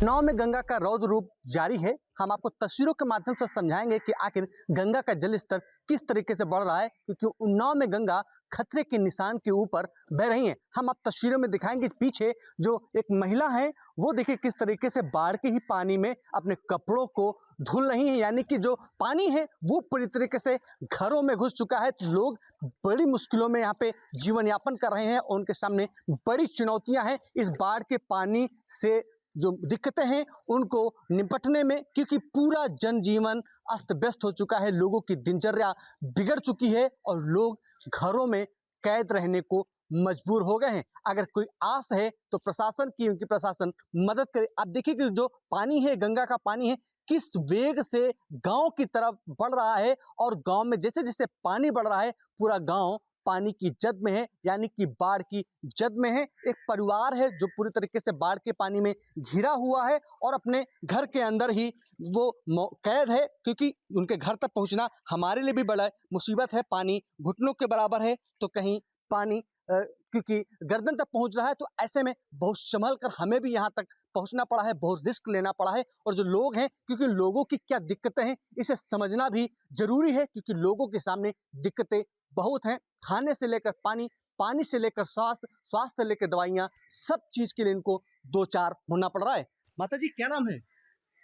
उन्नाव में गंगा का रौद्र रूप जारी है। हम आपको तस्वीरों के माध्यम से समझाएंगे कि आखिर गंगा का जल स्तर किस तरीके से बढ़ रहा है, क्योंकि उन्नाव में गंगा खतरे के निशान के ऊपर बह रही है। हम आप तस्वीरों में दिखाएंगे पीछे जो एक महिला है वो देखिए किस तरीके से बाढ़ के ही पानी में अपने कपड़ों को धुल रही है, यानी कि जो पानी है वो पूरी तरीके से घरों में घुस चुका है। तो लोग बड़ी मुश्किलों में यहाँ पे जीवन यापन कर रहे हैं और उनके सामने बड़ी चुनौतियां हैं इस बाढ़ के पानी से। जो दिक्कतें हैं उनको निपटने में, क्योंकि पूरा जनजीवन अस्त व्यस्त हो चुका है, लोगों की दिनचर्या बिगड़ चुकी है और लोग घरों में कैद रहने को मजबूर हो गए हैं। अगर कोई आस है तो प्रशासन की, उनकी प्रशासन मदद करे। आप देखिए कि जो पानी है, गंगा का पानी है, किस वेग से गांव की तरफ बढ़ रहा है और गांव में जैसे जैसे पानी बढ़ रहा है पूरा गांव पानी की जद में है, यानी कि बाढ़ की जद में है। एक परिवार है जो पूरी तरीके से बाढ़ के पानी में घिरा हुआ है और अपने घर के अंदर ही वो कैद है, क्योंकि उनके घर तक पहुंचना हमारे लिए भी बड़ा मुसीबत है। पानी घुटनों के बराबर है तो कहीं पानी क्योंकि गर्दन तक पहुंच रहा है, तो ऐसे में बहुत संभल कर हमें भी यहाँ तक पहुंचना पड़ा है, बहुत रिस्क लेना पड़ा है। और जो लोग हैं, क्योंकि लोगों की क्या दिक्कतें हैं इसे समझना भी जरूरी है, क्योंकि लोगों के सामने दिक्कतें बहुत हैं। खाने से लेकर पानी, पानी से लेकर स्वास्थ्य, स्वास्थ्य से लेकर दवाइयाँ, सब चीज के लिए इनको दो चार होना पड़ रहा है। माता जी क्या नाम है?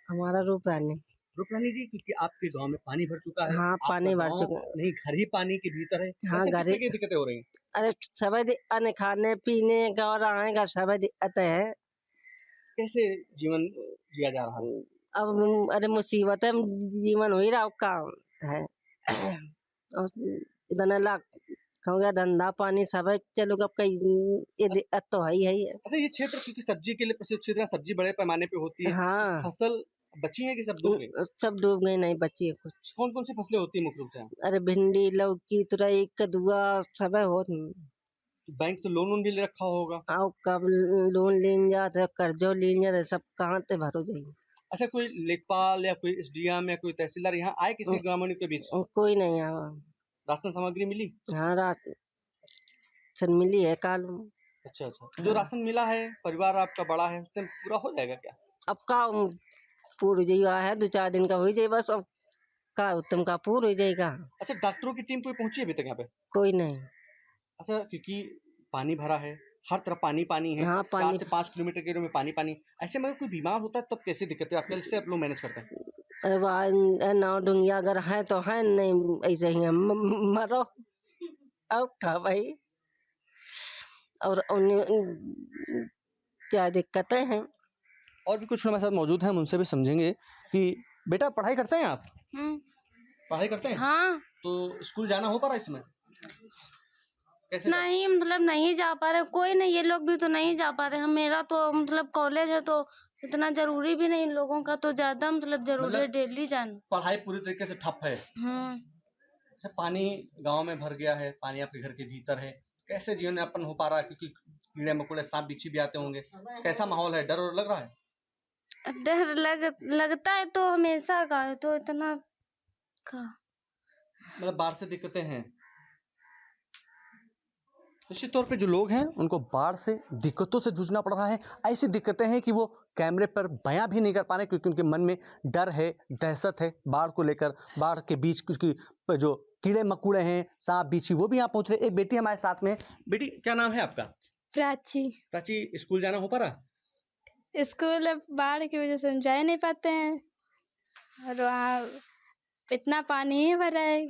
हमारा रूपरानी। रूपरानी जी, क्योंकि आपके गांव में पानी भर चुका है। हाँ, पानी भर चुका है, नहीं घर ही पानी के भीतर है। हाँ, ऐसे किस घर तरह की दिक्कतें हो रही हैं? अरे सब अने खाने पीने का और आने का सब दिक्कत है। कैसे जीवन जिया जा रहा है? अब अरे मुसीबत है, जीवन हो ही रहा काम है। और इतना लाख हो गया, धंधा पानी सब है। चलो अब कई ये दिक्कत तो है ही है। अच्छा, ये क्षेत्र क्योंकि सब्जी के लिए प्रसिद्ध क्षेत्र है, सब्जी बड़े पैमाने पे होती है। हाँ, फसल बची है कि सब डूब गई? सब डूब गई, नहीं बची है कुछ। कौन कौन सी फसलें होती है मुख्य रूप से? अरे भिंडी, लौकी, तुरई, कदुआ सब है हो। बैंक से लोन भी ले रखा होगा? आओ कब लोन लेन जाते, कर्जो लेन जाते, सब कहाँ ते भरो जाइए। अच्छा, कोई लेखपाल या कोई एसडीएम या कोई तहसीलदार यहाँ आए किसी ग्रामीण के बीच? कोई नहीं आया। राशन सामग्री मिली? हाँ, राशन मिली है काल। अच्छा अच्छा, जो राशन मिला है परिवार आपका बड़ा है, उससे पूरा हो जाएगा क्या? अब का पूरा जाइए है, 2-4 दिन का हो जाए बस। अब का उत्तम का पूरा हो जाएगा। अच्छा, डॉक्टरों की टीम कोई पहुंची है अभी तक यहाँ पे? कोई नहीं। अच्छा, क्योंकि पानी भरा है, हर तरफ पानी पानी है। हाँ, 4 से 5 किलोमीटर के एरिया में पानी पानी। ऐसे में कोई बीमार होता है तब कैसे दिक्कत है? आप कैसे आप लोग मैनेज करते हैं? अरे वाह, नाव डुंगिया अगर है तो है, नहीं ऐसे ही हम मरो। अब का भाई, और क्या दिक्कतें हैं। और भी कुछ हमारे साथ मौजूद हैं, हम उनसे भी समझेंगे कि बेटा पढ़ाई करते हैं आप? पढ़ाई करते हैं? हाँ। तो स्कूल जाना हो पा रहा है इसमें? कैसे नहीं, मतलब नहीं जा पा रहे, कोई नहीं, ये लोग भी तो नहीं जा पा रहे। हम मेरा तो मतलब कॉलेज है तो इतना जरूरी भी नहीं, लोगों का तो ज्यादा मतलब जरूरी है डेली जाना। पढ़ाई पूरी तरीके से ठप है। अच्छा, पानी गांव में भर गया है, पानी आपके घर के भीतर है, कैसे जीवन यापन हो पा रहा है? क्योंकि कीड़े मकोड़े सांप बिच्छू भी आते होंगे, कैसा माहौल है? डर लग रहा है? डर लगता है तो हमेशा का है, तो इतना का मतलब बाढ़ से दिक्कतें हैं। निश्चित तौर पे जो लोग हैं उनको बाढ़ से दिक्कतों से जूझना पड़ रहा है। ऐसी दिक्कतें हैं कि वो कैमरे पर बयां भी नहीं कर पा रहे, क्योंकि उनके मन में डर है, दहशत है बाढ़ को लेकर। बाढ़ के बीच क्योंकि जो कीड़े मकोड़े हैं, सांप बिच्छू, वो भी यहाँ पहुंच रहे। एक बेटी हमारे साथ में। बेटी क्या नाम है आपका? प्राची। प्राची, स्कूल जाना हो पा रहा? स्कूल बाढ़ की वजह से हम जा नहीं पाते हैं और वहाँ इतना पानी ही भरा है।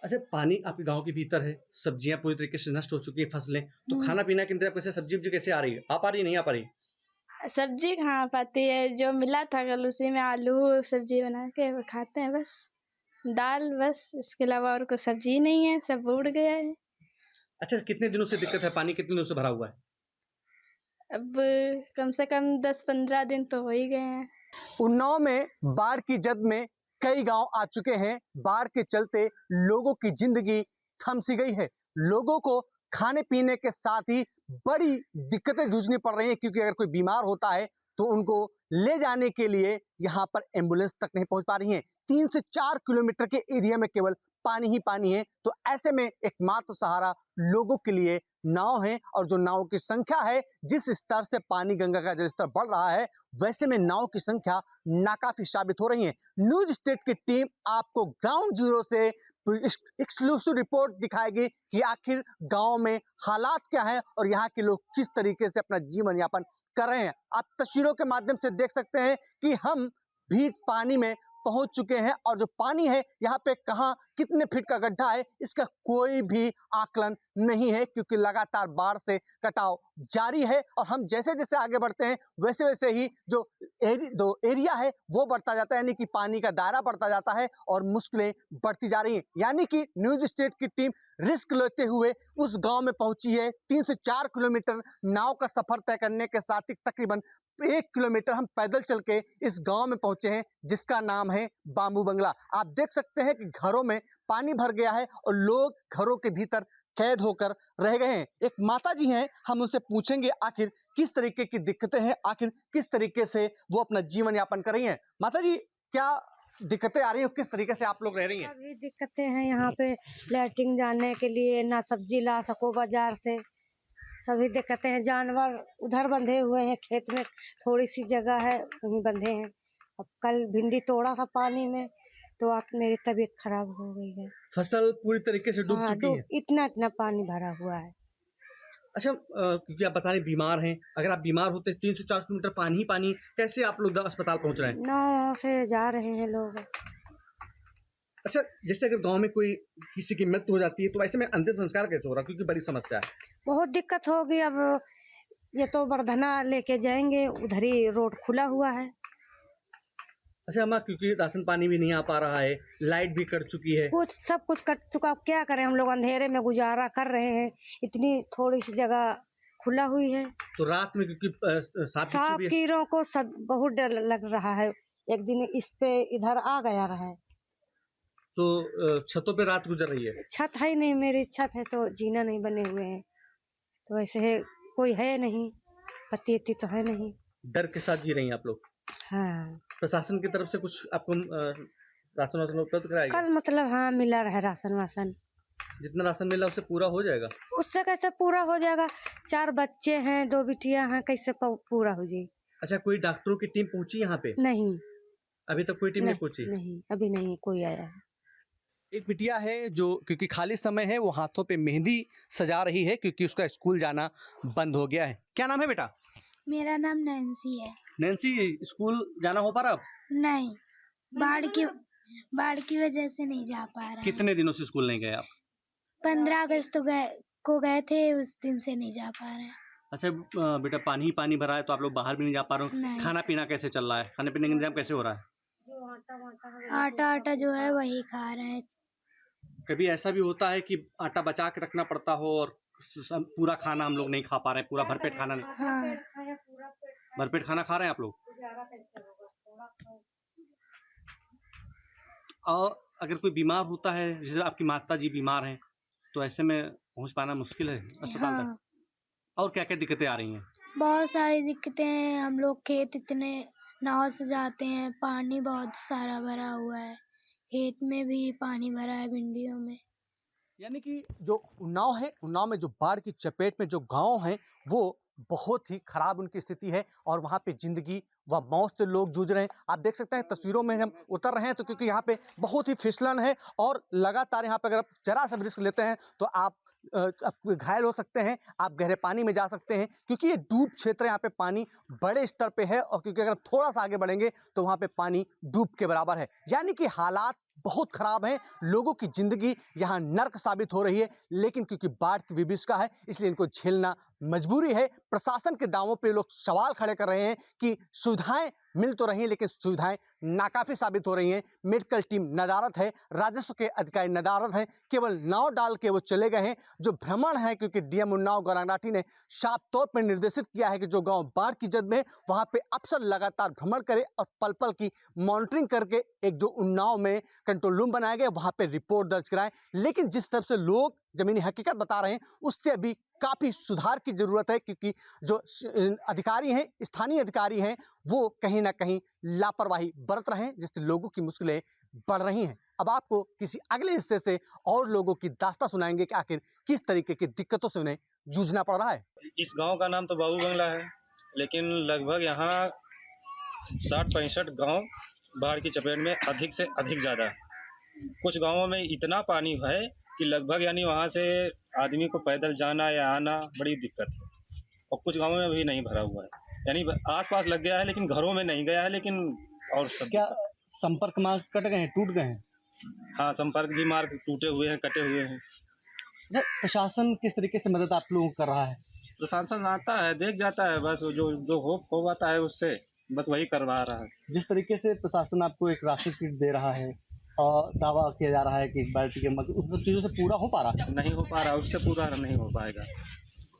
अच्छा, पानी आपके गांव के भीतर है, सब्जियां पूरी तरीके से नष्ट हो चुकी है, फसलें, तो खाना पीना के इंतजाम कैसे? सब्जी कैसे आ रही है? आ पा रही, नहीं आ पा रही? सब्जी कहाँ आ पाती है, जो मिला था कल उसी में आलू सब्जी बना के वो खाते हैं बस, दाल बस, इसके अलावा और कोई सब्जी नहीं है, सब उड़ गया है। अच्छा, कितने दिनों से दिक्कत है? पानी कितने दिनों से भरा हुआ है? अब कम से कम 10-15 दिन तो हो ही गए हैं। उन्नाव में बाढ़ की जद में कई गांव आ चुके हैं। बाढ़ के चलते लोगों की जिंदगी थम सी गई है। लोगों को खाने पीने के साथ ही बड़ी दिक्कतें जूझनी पड़ रही हैं, क्योंकि अगर कोई बीमार होता है तो उनको ले जाने के लिए यहाँ पर एम्बुलेंस तक नहीं पहुंच पा रही हैं। 3 से 4 किलोमीटर के एरिया में केवल पानी ही पानी है। तो ऐसे में एकमात्र सहारा लोगों के लिए नाव हैं और जो नाव की संख्या है, जिस स्तर से पानी गंगा का जलस्तर बढ़ रहा है, वैसे में नाव की संख्या नाकाफी साबित हो रही है। न्यूज स्टेट की टीम आपको ग्राउंड जीरो से एक्सक्लूसिव रिपोर्ट दिखाएगी कि आखिर गांव में हालात क्या है और यहाँ के लोग किस तरीके से अपना जीवन यापन कर रहे हैं। आप तस्वीरों के माध्यम से देख सकते हैं कि हम भी पानी में पहुंच चुके हैं और जो पानी है यहाँ पे कहाँ कितने फीट का गड्ढा है इसका कोई भी आकलन नहीं है, क्योंकि लगातार बाढ़ से कटाव जारी है। और हम जैसे जैसे आगे बढ़ते हैं वैसे वैसे ही जो एरिया है वो बढ़ता जाता है, यानी कि पानी का दायरा बढ़ता जाता है और मुश्किलें बढ़ती जा रही हैं। यानी कि न्यूज स्टेट की टीम रिस्क लेते हुए उस गांव में पहुंची है। 3 से 4 किलोमीटर नाव का सफर तय करने के साथ ही तकरीबन 1 किलोमीटर हम पैदल चल के इस गांव में पहुंचे हैं, जिसका नाम है बाम्बू बंगला। आप देख सकते हैं कि घरों में पानी भर गया है और लोग घरों के भीतर कैद होकर रह गए हैं। एक माता जी हैं, हम उनसे पूछेंगे आखिर किस तरीके की दिक्कतें हैं, आखिर किस तरीके से वो अपना जीवन यापन कर रही हैं। माता जी, क्या दिक्कतें आ रही है, किस तरीके से आप लोग रह रही हैं? अभी दिक्कतें हैं यहाँ पे, लैट्रिन जाने के लिए ना सब्जी ला सको बाजार से, सभी दिक्कतें हैं। जानवर उधर बंधे हुए हैं, खेत में थोड़ी सी जगह है वहीं बंधे हैं। अब कल भिंडी तोड़ा था पानी में तो आज मेरी तबीयत खराब हो गई है। फसल पूरी तरीके से डूब हाँ, चुकी है। इतना इतना पानी भरा हुआ है। अच्छा, क्योंकि आप बता रहे बीमार हैं, अगर आप बीमार होते 3 से 4 किलोमीटर पानी ही पानी, कैसे आप लोग अस्पताल पहुंच रहे हैं? नाव से जा रहे हैं लोग। अच्छा, जैसे अगर गांव में कोई किसी की मृत्यु हो जाती है तो ऐसे में अंतिम संस्कार कैसे हो रहा है, क्योंकि बड़ी समस्या है। बहुत दिक्कत होगी। अब ये तो बरधना लेके जाएंगे, उधर ही रोड खुला हुआ है। अच्छा अम्मा, क्योंकि राशन पानी भी नहीं आ पा रहा है, लाइट भी कट चुकी है, कुछ सब कुछ कट चुका। अब क्या करें, हम लोग अंधेरे में गुजारा कर रहे हैं। इतनी थोड़ी सी जगह खुला हुई है तो रात में क्योंकि सांप कीड़ों को सब बहुत डर लग रहा है। एक दिन इस पे इधर आ गया रहा है तो छतों पे रात गुजर रही है। छत है नहीं, मेरी छत है तो जीना नहीं बने हुए हैं, तो ऐसे है कोई है नहीं, पति इतनी तो है नहीं। डर के साथ जी रही हैं आप लोग। हाँ, प्रशासन की तरफ से कुछ आपको राशन वासन उपलब्ध कराएगा? कल मतलब हाँ मिला रहा राशन वासन। जितना राशन मिला उससे पूरा हो जाएगा? उससे कैसे पूरा हो जाएगा, 4 बच्चे हैं, 2 बिटियां हैं, कैसे पूरा हो जाए। अच्छा, कोई डॉक्टरों की टीम पहुंची यहाँ पे? नहीं, अभी तक कोई टीम नहीं पहुंची? नहीं अभी नहीं कोई आया है। एक बिटिया है जो क्योंकि खाली समय है वो हाथों पे मेहंदी सजा रही है, क्योंकि उसका स्कूल जाना बंद हो गया है। क्या नाम है बेटा? मेरा नाम नैन्सी है। नैन्सी, स्कूल जाना हो पा रहा अब? नहीं, बाढ़ की वजह से नहीं जा पा रहा। कितने दिनों से स्कूल नहीं गए आप? 15 अगस्त को गए थे, उस दिन से नहीं जा पा रहे। अच्छा बेटा, पानी ही पानी भरा है तो आप लोग बाहर भी नहीं जा पा रहे हो। नहीं। खाना पीना कैसे चल रहा है, खाने पीने का इंतजाम कैसे हो रहा है? आटा जो है वही खा रहे हैं। कभी ऐसा भी होता है कि आटा बचा के रखना पड़ता हो और पूरा खाना हम लोग नहीं खा पा रहे हैं, पूरा भरपेट खाना नहीं? हाँ, भरपेट खाना खा रहे हैं आप लोग? और अगर कोई बीमार होता है, जैसे आपकी माता जी बीमार हैं, तो ऐसे में पहुंच पाना मुश्किल है अस्पताल हाँ, तक। और क्या क्या दिक्कतें आ रही हैं? बहुत सारी दिक्कतें हैं। हम लोग खेत इतने नाव से जाते हैं, पानी बहुत सारा भरा हुआ है, खेत में भी पानी भरा है, भिंडियों में। यानी कि जो उन्नाव है, उन्नाव में जो बाढ़ की चपेट में जो गांव हैं वो बहुत ही खराब उनकी स्थिति है और वहाँ पे जिंदगी व मौत से लोग जूझ रहे हैं। आप देख सकते हैं तस्वीरों में हम उतर रहे हैं तो क्योंकि यहाँ पे बहुत ही फिसलन है और लगातार यहाँ पे अगर आप जरा सा रिस्क लेते हैं तो आप घायल हो सकते हैं, आप गहरे पानी में जा सकते हैं, क्योंकि ये डूब क्षेत्र है। यहाँ पे पानी बड़े स्तर पे है और क्योंकि अगर आप थोड़ा सा आगे बढ़ेंगे तो वहाँ पे पानी डूब के बराबर है। यानी कि हालात बहुत खराब हैं, लोगों की जिंदगी यहाँ नर्क साबित हो रही है, लेकिन क्योंकि बाढ़ की विभीषिका है इसलिए इनको झेलना मजबूरी है। प्रशासन के दावों पे लोग सवाल खड़े कर रहे हैं कि सुविधाएं मिल तो रही हैं लेकिन सुविधाएं नाकाफी साबित हो रही हैं। मेडिकल टीम नदारत है, राजस्व के अधिकारी नदारत हैं, केवल नाव डाल के वो चले गए हैं। जो भ्रमण है, क्योंकि डीएम उन्नाव गौरांग राठी ने साफ तौर पर निर्देशित किया है कि जो गांव बाढ़ की जद में वहां पे अफसर लगातार भ्रमण करे और पल पल की मॉनिटरिंग करके एक जो उन्नाव में कंट्रोल रूम बनाया गया वहां पे रिपोर्ट दर्ज कराएं। लेकिन जिस तरफ से लोग जमीनी हकीकत बता रहे हैं उससे अभी काफ़ी सुधार की ज़रूरत है, क्योंकि जो अधिकारी हैं, स्थानीय अधिकारी हैं, वो कहीं ना कहीं लापरवाही बरत रहे हैं, जिससे लोगों की मुश्किलें बढ़ रही हैं। अब आपको किसी अगले हिस्से से और लोगों की दास्तां सुनाएंगे कि आखिर किस तरीके की दिक्कतों से उन्हें जूझना पड़ रहा है। इस गांव का नाम तो बाबू बंगला है, लेकिन लगभग यहाँ 60-65 गांव बाढ़ की चपेट में अधिक से अधिक ज़्यादा है। कुछ गांवों में इतना पानी है कि लगभग यानी वहाँ से आदमी को पैदल जाना या आना बड़ी दिक्कत है, और कुछ गांवों में अभी नहीं भरा हुआ है, यानी आसपास लग गया है लेकिन घरों में नहीं गया है। लेकिन और सब क्या संपर्क मार्ग कट गए हैं, टूट गए हैं? हाँ, संपर्क भी मार्ग टूटे हुए हैं, कटे हुए हैं। प्रशासन किस तरीके से मदद आप लोगों को कर रहा है? प्रशासन आता है, देख जाता है, बस जो जो हो पाता है उससे बस वही करवा रहा है। जिस तरीके से प्रशासन आपको एक राशन किट दे रहा है और दावा किया जा रहा है कि बाल्टी के मत, उस सब चीज़ों से पूरा हो पा रहा है? नहीं हो पा रहा, उससे पूरा नहीं हो पाएगा।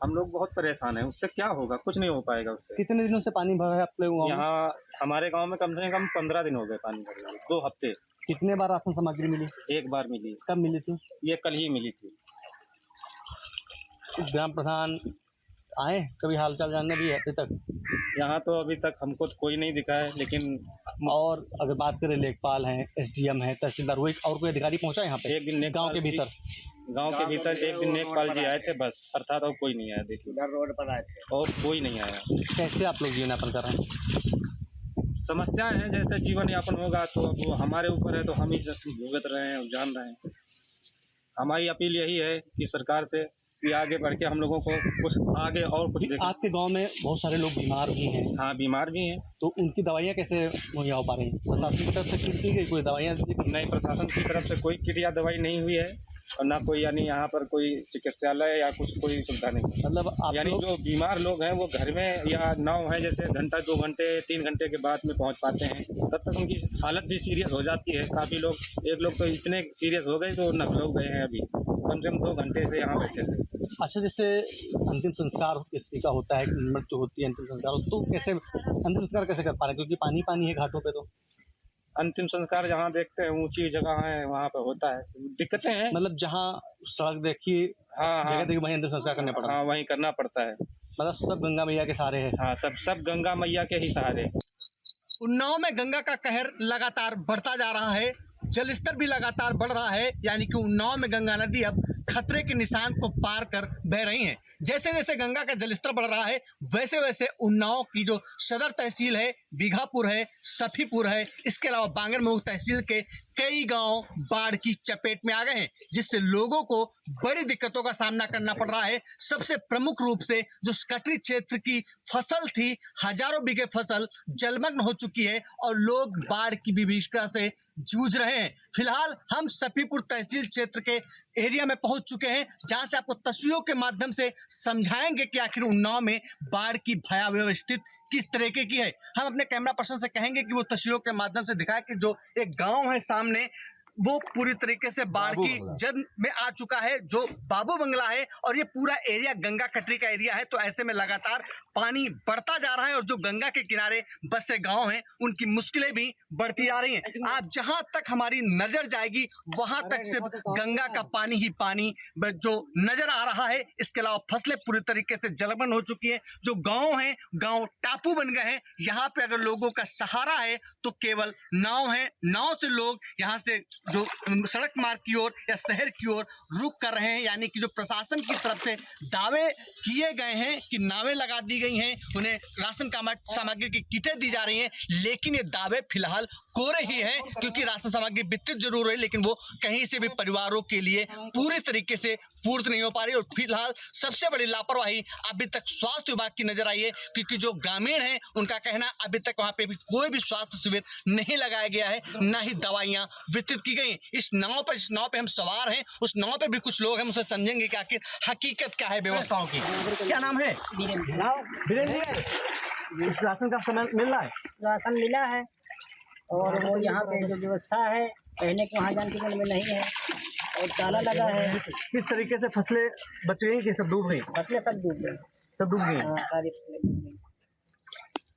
हम लोग बहुत परेशान हैं, उससे क्या होगा, कुछ नहीं हो पाएगा उससे। कितने दिनों से पानी भरा है आप लोग यहाँ हमारे गांव में कम से कम 15 दिन हो गए पानी भरे, 2 हफ्ते। कितने बार राशन सामग्री मिली? एक बार मिली। कब मिली थी? ये कल ही मिली थी। ग्राम प्रधान आए कभी हालचाल जानने भी अभी तक? यहाँ तो अभी तक हमको तो कोई नहीं दिखा है, लेकिन और अगर बात करें लेखपाल हैं, SDM है, तहसीलदार, वो और कोई अधिकारी पहुंचा यहाँ पे? एक दिन गांव के भीतर एक दिन नेकपाल जी आए थे बस, अर्थात और कोई नहीं आया। देखिए उधर रोड पर आए थे और कोई नहीं आया। कैसे आप लोग जीवन यापन कर रहे हैं? समस्याएं हैं, जैसे जीवन यापन होगा तो अब वो हमारे ऊपर है, तो हम ही भुगत रहे हैं, जान रहे हैं। हमारी अपील यही है कि सरकार से कि आगे बढ़ के हम लोगों को कुछ आगे और कुछ देखें। आपके गांव में बहुत सारे लोग बीमार भी हैं। हाँ, बीमार भी हैं। तो उनकी दवाइयाँ कैसे मुहैया हो पा रही हैं? प्रशासन की तरफ से किट दी गई कोई दवाइयाँ? नहीं, प्रशासन की तरफ से कोई किट या दवाई नहीं हुई है, और ना कोई यानी यहाँ पर कोई चिकित्सालय या कुछ कोई सुविधा नहीं। मतलब आप यानी जो बीमार लोग हैं वो घर में या नाव है, जैसे घंटा 2 घंटे 3 घंटे के बाद में पहुँच पाते हैं, तब तक उनकी हालत भी सीरियस हो जाती है। काफ़ी लोग, एक लोग तो इतने सीरियस हो गए तो नक लोग गए हैं, अभी कम से कम 2 घंटे से यहाँ बैठे थे। अच्छा, जैसे अंतिम संस्कार किसी का होता है, मृत्यु होती है, अंतिम संस्कार, तो कैसे अंतिम संस्कार कैसे कर पा रहे हैं? क्योंकि पानी पानी है घाटों पे। तो अंतिम संस्कार जहाँ देखते हैं ऊंची जगह है वहाँ पे होता है, तो दिक्कतें हैं। मतलब जहाँ सड़क देखिए, हाँ, जगह देखिए, वहीं अंतिम संस्कार करने पड़ता है। हाँ, वहीं करना पड़ता है। मतलब सब गंगा मैया के सहारे है। हाँ, सब गंगा मैया के ही सहारे। उन्नाव में गंगा का कहर लगातार बढ़ता जा रहा है, जलस्तर भी लगातार बढ़ रहा है, यानी कि उन्नाव में गंगा नदी अब खतरे के निशान को पार कर बह रही है। जैसे जैसे गंगा का जलस्तर बढ़ रहा है, वैसे वैसे उन्नाव की जो सदर तहसील है, बीघापुर है, सफीपुर है, इसके अलावा बांगरमऊ तहसील के कई गांव बाढ़ की चपेट में आ गए हैं, जिससे लोगों को बड़ी दिक्कतों का सामना करना पड़ रहा है। सबसे प्रमुख रूप से जो कटरी क्षेत्र की फसल थी, हजारों बीघे फसल जलमग्न हो चुकी है और लोग बाढ़ की विभीषिका से जूझ रहे हैं। फिलहाल हम सफीपुर तहसील क्षेत्र के एरिया में पहुंच चुके हैं, जहां से आपको तस्वीरों के माध्यम से समझाएंगे कि आखिर उन्नाव में बाढ़ की भयावह स्थिति किस तरीके की है। हम अपने कैमरा पर्सन से कहेंगे कि वो तस्वीरों के माध्यम से दिखाए कि जो एक गांव है सामने, वो पूरी तरीके से बाढ़ की जद में आ चुका है, जो बाबू बंगला है, और ये पूरा एरिया गंगा कटरी का एरिया है। तो ऐसे में लगातार पानी बढ़ता जा रहा है और जो गंगा के किनारे बसे गांव हैं, उनकी मुश्किलें भी बढ़ती जा रही हैं। आप जहां तक हमारी नजर जाएगी वहां तक सिर्फ गंगा का पानी ही पानी जो नजर आ रहा है। इसके अलावा फसलें पूरी तरीके से जलमग्न हो चुकी है। जो गाँव हैं, गाँव टापू बन गए हैं। यहाँ पे अगर लोगों का सहारा है तो केवल नाव है। नाव से लोग यहाँ से जो सड़क मार्ग की ओर या शहर की ओर रुख कर रहे हैं, यानी कि जो प्रशासन की तरफ से दावे किए गए हैं कि नावें लगा दी गई हैं, उन्हें राशन सामग्री की किटें दी जा रही हैं, लेकिन ये दावे फिलहाल कोरे ही हैं, क्योंकि राशन सामग्री वितरित जरूर है लेकिन वो कहीं से भी परिवारों के लिए पूरी तरीके से पूर्त नहीं हो पा रही। और फिलहाल सबसे बड़ी लापरवाही अभी तक स्वास्थ्य विभाग की नजर आई है, क्योंकि जो ग्रामीण हैं उनका कहना अभी तक वहां पे भी कोई भी स्वास्थ्य शिविर नहीं लगाया गया है, ना ही दवाइयां वितरित की गई। इस नाव पे हम सवार हैं, उस नाव पे भी कुछ लोग हैं, उनसे समझेंगे कि आखिर हकीकत क्या है व्यवस्थाओं की। क्या नाम है? वीरेंद्र जी। राशन का सामान मिल रहा है? राशन मिला है, और वो यहाँ पे जो व्यवस्था है कहने को वहाँ जाने के में नहीं है, और ताला लगा है। किस तरीके से फसलें बच गई कि सब डूब गई? फसलें सब डूब गई। सब डूब गई? हाँ, सारी फसलें डूब गई।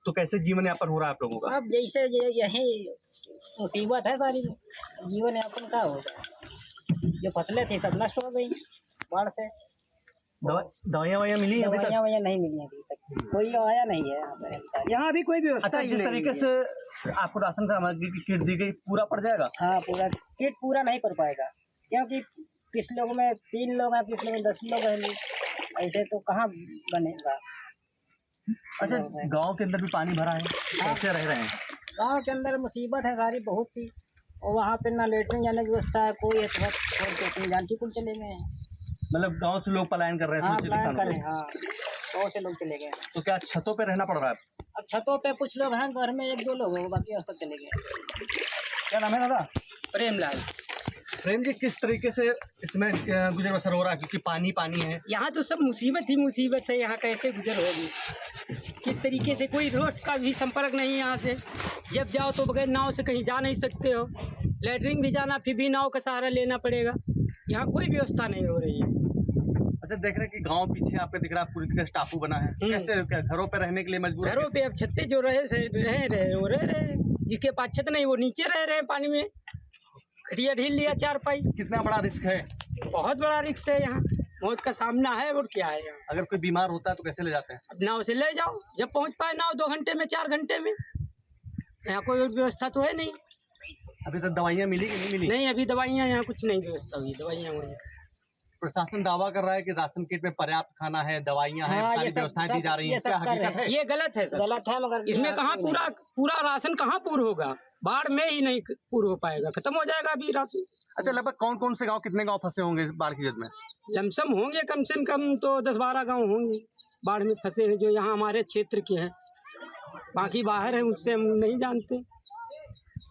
तो कैसे जीवन यापन हो रहा है आप लोगों का? अब जैसे यही मुसीबत है, सारी जीवन यापन का होगा। जो फसलें थी सब नष्ट हो गई बाढ़ से। दवाइयाँ मिली? दवाइयाँ नहीं मिली अभी तक, कोई आया नहीं है यहाँ भी कोई व्यवस्था। अच्छा, जिस तरीके से आपको राशन सामग्री की किट दी गई, पूरा पड़ जाएगा? हाँ, पूरा किट पूरा नहीं पड़ पाएगा, क्योंकि किस लोगों में 3 लोग हैं, किस लोगों में 10 लोग हैं। ऐसे तो कहाँ बनेगा। अच्छा, गांव के अंदर भी पानी भरा है, कैसे रह रहे हैं? गाँव के अंदर मुसीबत है सारी बहुत सी, और वहाँ पे ना लेटरिन जाने की व्यवस्था है, कोई है छोड़ के अपनी जानकी कुल चले गए हैं। मतलब गांव से लोग पलायन कर रहे हैं, हाँ सोचे प्लान किसानों कर को। रहे हैं, हाँ बहुत से लोग चले गए हैं। तो क्या छतों पे रहना पड़ रहा है? अब छतों पे कुछ लोग हैं, घर में 1-2 लोग हैं, बाकी और सब चले गए। क्या नाम है दादा? प्रेमलाल। प्रेम जी, किस तरीके से इसमें गुजर बसर हो रहा है, क्योंकि पानी पानी है? यहाँ तो सब मुसीबत ही मुसीबत है, यहाँ कैसे गुजर होगी, किस तरीके से, कोई रोड का भी संपर्क नहीं है यहाँ से, जब जाओ तो बगैर नाव से कहीं जा नहीं सकते हो, लेटरिन भी जाना फिर भी नाव का सहारा लेना पड़ेगा, यहाँ कोई व्यवस्था नहीं हो रही है। अच्छा, देख रहे हैं कि गांव पीछे आपको दिख रहा है पूरी तरह से टापू बना है, कैसे क्या घरों पे रहने के लिए मजबूर है? घरों पे अब छत्ते जो रह रहे, जिसके पास छत नहीं वो नीचे रह रहे हैं पानी में, खटिया ढील लिया 4 पाई। कितना बड़ा रिस्क है? बहुत बड़ा रिस्क है, यहाँ मौत का सामना है और क्या है। यहाँ अगर कोई बीमार होता है तो कैसे ले जाते हैं? अब नाव से ले जाओ, जब पहुँच पाए नाव 2 घंटे में 4 घंटे में, यहाँ कोई व्यवस्था तो है नहीं। अभी तक दवाइयाँ मिली कि नहीं मिली? नहीं, अभी दवाइयाँ यहाँ कुछ नहीं व्यवस्था हुई, दवाइयाँ वहीं। प्रशासन दावा कर रहा है कि राशन किट में पर्याप्त खाना है, दवाइयाँ हैं, हाँ, सारी ये सब- व्यवस्थाएं दी सब- जा रही ये हैं, सब क्या कर रहे हकीकत है? ये गलत है सर, गलत है, मगर इसमें कहाँ पूरा राशन कहाँ पूरा होगा, बाढ़ में ही नहीं पूरा हो पाएगा, खत्म हो जाएगा अभी राशन। अच्छा, लगभग कौन कौन से गांव, कितने गांव फंसे होंगे इस बाढ़ की जद में? लमसम होंगे कम से कम तो 10-12 गांव होंगे बाढ़ में फंसे हैं, जो यहाँ हमारे क्षेत्र के हैं, बाकी बाहर है उससे हम नहीं जानते।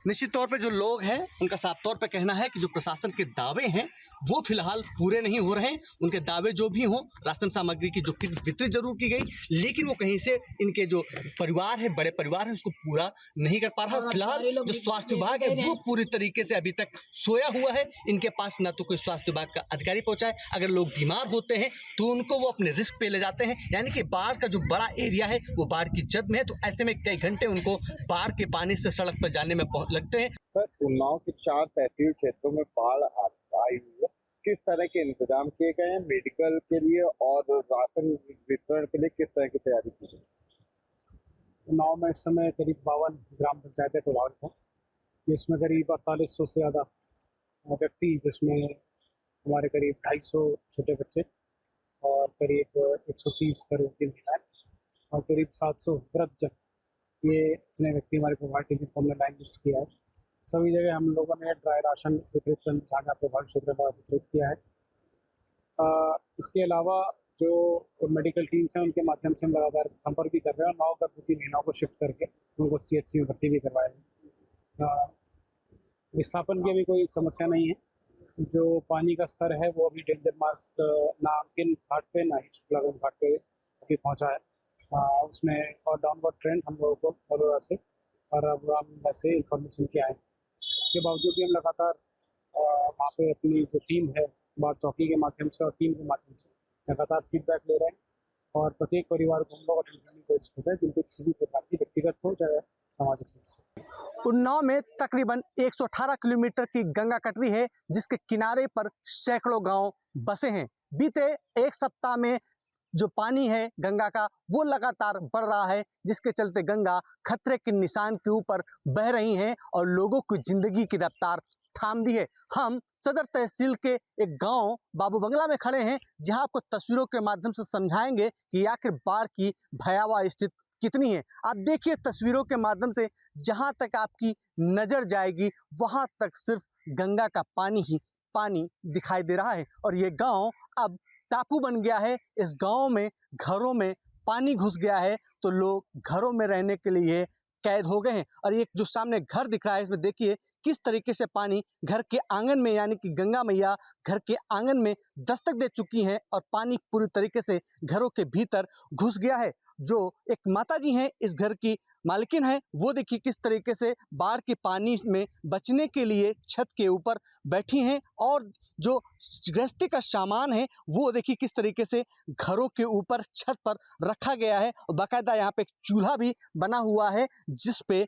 निश्चित तौर पे जो लोग हैं उनका साफ तौर पे कहना है कि जो प्रशासन के दावे हैं वो फिलहाल पूरे नहीं हो रहे हैं। उनके दावे जो भी हों, राशन सामग्री की जो किट वितरित जरूर की गई, लेकिन वो कहीं से इनके जो परिवार है, बड़े परिवार है, उसको पूरा नहीं कर पा रहा। फिलहाल जो स्वास्थ्य विभाग है वो पूरी तरीके से अभी तक सोया हुआ है। इनके पास ना तो कोई स्वास्थ्य विभाग का अधिकारी पहुंचा है। अगर लोग बीमार होते हैं तो उनको वो अपने रिस्क पे ले जाते हैं, यानी कि बाढ़ का जो बड़ा एरिया है वो बाढ़ की जद में है, तो ऐसे में कई घंटे उनको बाढ़ के पानी से सड़क पर जाने में लगते हैं। सर, उन्नाव के 4 तहसील क्षेत्रों में बाढ़ आई हुई है, किस तरह के इंतजाम किए गए हैं मेडिकल के लिए और राशन वितरण के लिए, किस तरह की तैयारी की गई? उन्नाव में इस समय करीब 52 ग्राम पंचायतें प्रभावित हैं, इसमें करीब 4800 से ज़्यादा व्यक्ति, जिसमें हमारे करीब 250 छोटे बच्चे और करीब 130 करोड़ की महिलाएं और करीब 700 वृद्धजन, ये इतने व्यक्ति हमारे प्रभावित यूनिफॉर्म में लाइन लिस्ट किया है। सभी जगह हम लोगों ने ड्राई राशन वितरित जहाँ जहाँ प्रभावित क्षेत्र में वितरित किया है। इसके अलावा जो मेडिकल टीम्स हैं उनके माध्यम से हम लगातार संपर्क भी कर रहे हैं और 9 गर्भवती महिलाओं को शिफ्ट करके उनको CHC में भर्ती भी करवाया है। विस्थापन की अभी कोई समस्या नहीं है। जो पानी का स्तर है वो अभी डेंजर मार्क ना अंकिन घाट पे ना ही शुक्लागंज घाट पे अभी पहुँचा है, उसमें और डाउनवर्ड ट्रेंड हम लोगों को फॉलो से, और अब हम वैसे इन्फॉर्मेशन किया है। इसके बावजूद भी हम लगातार वहाँ पे अपनी जो टीम है बाढ़ चौकी के माध्यम से और टीम के माध्यम से लगातार फीडबैक ले रहे हैं और प्रत्येक परिवार को हम लोग अटेंड करने की कोशिश कर रहे हैं, जिनको किसी भी प्रकार की व्यक्तिगत हो चाहे सामाजिक समस्या। उन्नाव में तकरीबन 118 किलोमीटर की गंगा कटरी है, जिसके किनारे पर सैकड़ों गांव बसे हैं। बीते एक सप्ताह में जो पानी है गंगा का वो लगातार बढ़ रहा है, जिसके चलते गंगा खतरे के निशान के ऊपर बह रही हैं और लोगों की जिंदगी की रफ्तार थाम दी है। हम सदर तहसील के एक गांव बाबू बंगला में खड़े हैं, जहां आपको तस्वीरों के माध्यम से समझाएंगे कि आखिर बाढ़ की भयावह स्थिति कितनी है। आप देखिए तस्वीरों के माध्यम से, जहां तक आपकी नजर जाएगी वहां तक सिर्फ गंगा का पानी ही पानी दिखाई दे रहा है और ये गांव अब टापू बन गया है। इस गांव में घरों में पानी घुस गया है तो लोग घरों में रहने के लिए कैद हो गए हैं। और ये जो सामने घर दिख रहा है, इसमें देखिए किस तरीके से पानी घर के आंगन में, यानी कि गंगा मैया घर के आंगन में दस्तक दे चुकी हैं और पानी पूरी तरीके से घरों के भीतर घुस गया है। जो एक माताजी हैं, इस घर की मालकिन है, वो देखिए किस तरीके से बाढ़ के पानी में बचने के लिए छत के ऊपर बैठी हैं और जो गृहस्थी का सामान है वो देखिए किस तरीके से घरों के ऊपर छत पर रखा गया है और बाकायदा यहाँ पे एक चूल्हा भी बना हुआ है जिस पे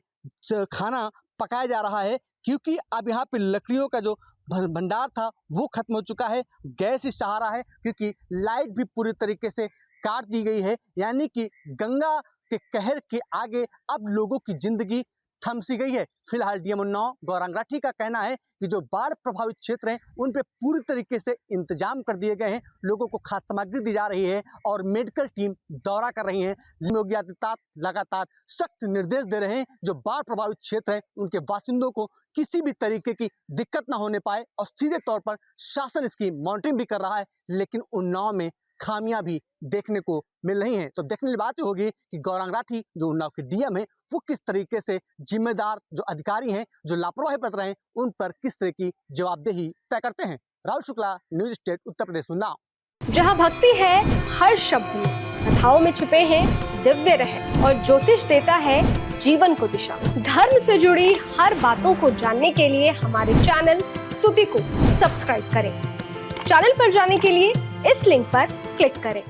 खाना पकाया जा रहा है, क्योंकि अब यहाँ पे लकड़ियों का जो भंडार था वो खत्म हो चुका है। गैस ही सहारा है, क्योंकि लाइट भी पूरी तरीके से काट दी गई है। यानी कि गंगा के कहर के आगे अब लोगों की जिंदगी थम सी गई है। फिलहाल डीएम उन्नाव गौरांग राठी का कहना है कि जो बाढ़ प्रभावित क्षेत्र हैं उन पे पूरी तरीके से इंतजाम कर दिए गए हैं, लोगों को खाद्य सामग्री दी जा रही है और मेडिकल टीम दौरा कर रही है। योगी आदित्यनाथ लगातार सख्त निर्देश दे रहे हैं जो बाढ़ प्रभावित क्षेत्र है उनके बासिंदों को किसी भी तरीके की दिक्कत ना होने पाए, और सीधे तौर पर शासन इसकी मॉनिटरिंग भी कर रहा है, लेकिन उन्नाव में खामियां भी देखने को मिल रही हैं। तो देखने की बात ये होगी कि गौरांग राठी जो उन्नाव के डीएम है वो किस तरीके से जिम्मेदार जो अधिकारी हैं जो लापरवाही बरत रहे हैं उन पर किस तरह की जवाबदेही तय करते हैं। Rahul Shukla, news state, Uttar Pradesh, Unnao. जहां भक्ति है हर शब्द में, कथाओं में छिपे हैं दिव्य रहस्य और ज्योतिष देता है जीवन को दिशा। धर्म से जुड़ी हर बातों को जानने के लिए हमारे चैनल स्तुति को सब्सक्राइब करें। चैनल पर जाने के लिए इस लिंक पर क्लिक करें।